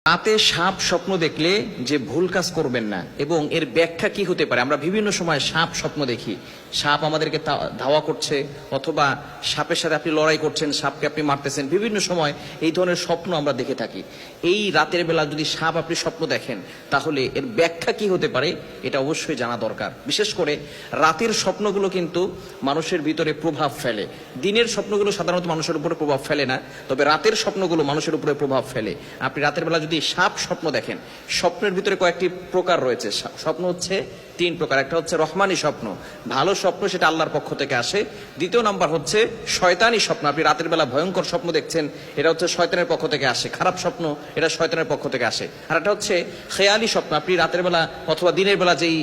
রাতে সাপ স্বপ্ন দেখলে যে ভুল কাজ করবেন না এবং এর ব্যাখ্যা কি হতে পারে। আমরা বিভিন্ন সময় সাপ স্বপ্ন দেখি, সাপ আমাদেরকে ধাওয়া করছে, অথবা সাপের সাথে আপনি লড়াই করছেন, সাপকে আপনি মারতেছেন। বিভিন্ন সময় এই ধরনের স্বপ্ন আমরা দেখে থাকি। এই রাতের বেলা যদি সাপ আপনি স্বপ্ন দেখেন, তাহলে এর ব্যাখ্যা কি হতে পারে এটা অবশ্যই জানা দরকার। বিশেষ করে রাতের স্বপ্নগুলো কিন্তু মানুষের ভিতরে প্রভাব ফেলে। দিনের স্বপ্নগুলো সাধারণত মানুষের উপরে প্রভাব ফেলে না, তবে রাতের স্বপ্নগুলো মানুষের উপরে প্রভাব ফেলে। আপনি রাতের বেলা যদি সাপ স্বপ্ন দেখেন, স্বপ্নের ভিতরে কয়েকটি প্রকার রয়েছে। স্বপ্ন হচ্ছে তিন প্রকার। একটা হচ্ছে রহমানি স্বপ্ন, ভালো স্বপ্ন, সেটা আল্লাহর পক্ষ থেকে আসে। দ্বিতীয় নাম্বার হচ্ছে শয়তানি স্বপ্ন, আপনি রাতের বেলা ভয়ঙ্কর স্বপ্ন দেখছেন, এটা হচ্ছে শয়তানের পক্ষ থেকে আসে। খারাপ স্বপ্ন, এটা শয়তানের পক্ষ থেকে আসে। আর একটা হচ্ছে খেয়ালি স্বপ্ন, আপনি রাতের বেলা অথবা দিনের বেলা যেই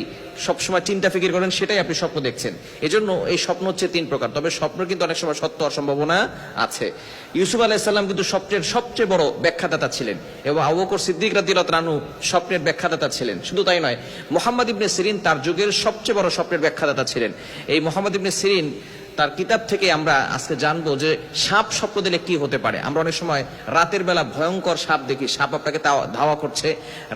সবসময় চিন্তা ফিকির করেন সেটাই আপনি স্বপ্ন দেখছেন। এজন্য এই স্বপ্ন হচ্ছে তিন প্রকার। তবে স্বপ্ন কিন্তু অনেক সময় সত্য হওয়ার সম্ভাবনা আছে। ইউসুফ আলাইহিস সালাম কিন্তু স্বপ্নের সবচেয়ে বড় ব্যাখ্যাদাতা ছিলেন, এবং আবু বকর সিদ্দিক রাদিয়াল্লাহু তাআলা স্বপ্নের ব্যাখ্যাদাতা ছিলেন। শুধু তাই নয়, মুহাম্মদ ইবনে সিরিন তার যুগের সবচেয়ে বড় স্বপ্নের ব্যাখ্যাদাতা ছিলেন। এই মুহাম্মদ ইবনে সিরিন তার কিতাব থেকে আমরা আজকে জানবো যে সাপ স্বপ্ন দিলে কি হতে পারে। আমরা অনেক সময় রাতের বেলা ভয়ঙ্কর সাপ দেখি, সাপ আপনাকে ধাওয়া করছে।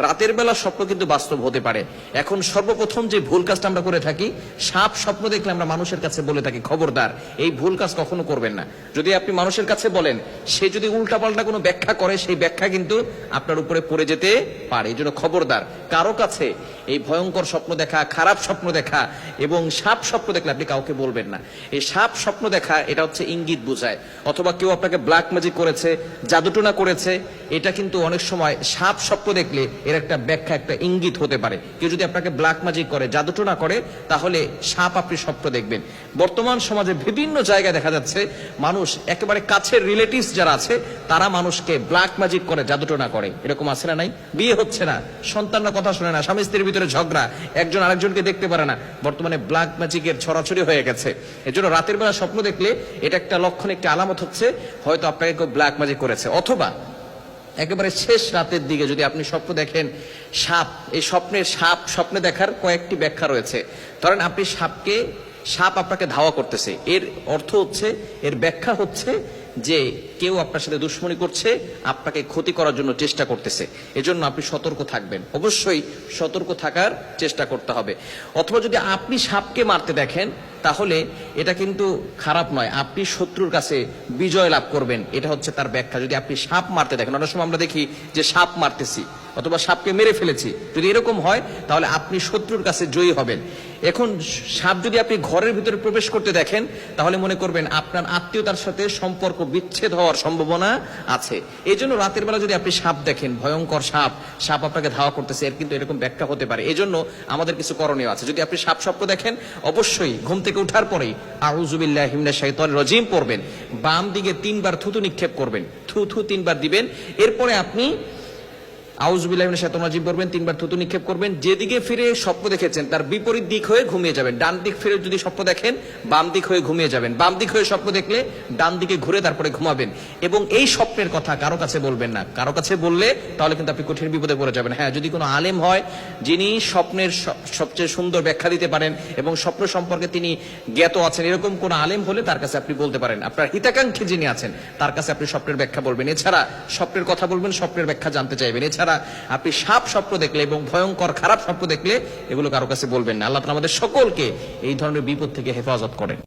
রাতের বেলা স্বপ্ন কিন্তু বাস্তব হতে পারে। এখন সর্বপ্রথম যে ভুল কাজটা আমরা করে থাকি, সাপ স্বপ্ন দেখলে আমরা মানুষের কাছে বলে থাকি খবরদার এই ভুল কাজ কখনো করবেন না। যদি আপনি মানুষের কাছে বলেন, সে যদি উল্টাপাল্টা কোনো ব্যাখ্যা করে, সেই ব্যাখ্যা কিন্তু আপনার উপরে পড়ে যেতে পারে। এই জন্য খবরদার কারো কাছে এই ভয়ঙ্কর স্বপ্ন দেখা, খারাপ স্বপ্ন দেখা এবং সাপ স্বপ্ন দেখলে আপনি কাউকে বলবেন না। এই সাপ স্বপ্ন দেখা এটা হচ্ছে ইঙ্গিত বোঝায়, অথবা কেউ আপনাকে ব্ল্যাক ম্যাজিক করেছে, জাদুটোনা করেছে। এটা কিন্তু অনেক সময় সাপ স্বপ্ন দেখলে এর একটা ব্যাখ্যা, একটা ইঙ্গিত হতে পারে। কেউ যদি আপনাকে ব্ল্যাক ম্যাজিক করে, জাদুটোনা করে, তাহলে সাপ আপনি স্বপ্ন দেখবেন। বর্তমান সমাজে বিভিন্ন জায়গায় দেখা যাচ্ছে মানুষ একেবারে কাছের রিলেটিভস যারা আছে, তারা মানুষকে ব্ল্যাক ম্যাজিক করে, জাদুটোনা করে। এরকম আছে না নাই? বিয়ে হচ্ছে না, সন্তানরা কথা শুনে না, স্বামী স্ত্রীর ভিতরে ঝগড়া, একজন আরেকজনকে দেখতে পারে না। বর্তমানে ব্ল্যাক ম্যাজিকের ছড়াছড়ি হয়ে গেছে। এজন্য রাতের বেলা স্বপ্ন দেখলে এটা একটা লক্ষণ, একটা আলামত হচ্ছে হয়তো আপনাকে কেউ ব্ল্যাক ম্যাজিক করেছে। অথবা একেবারে শেষ রাতের দিকে যদি আপনি স্বপ্ন দেখেন সাপ, এই স্বপ্নে দেখার কয়েকটি ব্যাখ্যা রয়েছে। ধরেন আপনি সাপ আপনাকে ধাওয়া করতেছে, এর অর্থ হচ্ছে, এর ব্যাখ্যা হচ্ছে যে কেউ আপনার সাথে দুশ্মনী করছে, আপনাকে ক্ষতি করার জন্য চেষ্টা করতেছে। এজন্য আপনি সতর্ক থাকবেন, অবশ্যই সতর্ক থাকার চেষ্টা করতে হবে। অথবা যদি আপনি সাপকে মারতে দেখেন, তাহলে এটা কিন্তু খারাপ নয়, আপনি শত্রুর কাছে বিজয় লাভ করবেন, এটা হচ্ছে তার ব্যাখ্যা। যদি আপনি সাপ মারতে দেখেন, অনেক সময় আমরা দেখি যে সাপ মারতেছি অথবা সাপকে মেরে ফেলেছি, যদি এরকম হয় তাহলে আপনি শত্রুর কাছে জয়ী হবেন। এখন সাপ যদি আপনি ঘরের ভিতরে প্রবেশ করতে দেখেন, তাহলে মনে করবেন আপনার আত্মীয়তার সাথে সম্পর্ক বিচ্ছেদ হওয়ার সম্ভাবনা আছে। এই জন্য রাতের বেলা যদি আপনি সাপ দেখেন, ভয়ঙ্কর সাপ আপনাকে ধাওয়া করতেছে, এর কিন্তু এরকম ব্যাখ্যা হতে পারে। এই জন্য আমাদের কিছু করণীয় আছে। যদি আপনি সাপ স্বপ্ন দেখেন, অবশ্যই ঘুম থেকে উঠার পরেই আউযু বিল্লাহি মিনাশ শাইতানির রাজিম পড়বেন, বাম দিকে 3 বার থুতু নিক্ষেপ করবেন, থু 3 বার দিবেন। এরপরে আপনি আউযু বিল্লাহি মিনাশ শাইতানির রাজিম পড়বেন, 3 বার থুতু নিক্ষেপ করবেন। যেদিকে ফিরে স্বপ্ন দেখেছেন তার বিপরীত দিক হয়ে ঘুমিয়ে যাবেন। ডান দিক ফিরে যদি স্বপ্ন দেখেন, বাম দিক হয়ে ঘুমিয়ে যাবেন। বাম দিক হয়ে স্বপ্ন দেখলে ডান দিকে ঘুরে তারপরে ঘুমাবেন। এবং এই স্বপ্নের কথা কারো কাছে বলবেন না। কারো কাছে বললে তাহলে কিন্তু আপনি কঠিন বিপদে পড়ে যাবেন। হ্যাঁ, যদি কোনো আলেম হয় যিনি স্বপ্নের সবচেয়ে সুন্দর ব্যাখ্যা দিতে পারেন এবং স্বপ্ন সম্পর্কে তিনি জ্ঞাত আছেন, এরকম কোন আলেম হলে তার কাছে আপনি বলতে পারেন। আপনার হিতাকাঙ্ক্ষী যিনি আছেন তার কাছে আপনি স্বপ্নের ব্যাখ্যা বলবেন। এছাড়া স্বপ্নের কথা বলবেন, স্বপ্নের ব্যাখ্যা জানতে চাইবেন। এছাড়া আপনি সাপ স্বপ্ন দেখলে এবং ভয়ঙ্কর খারাপ স্বপ্ন দেখলে এগুলো কারো কাছে বলবেন না। আল্লাহ তাআলা আমাদের সকলকে এই ধরনের বিপদ থেকে হেফাজত করেন।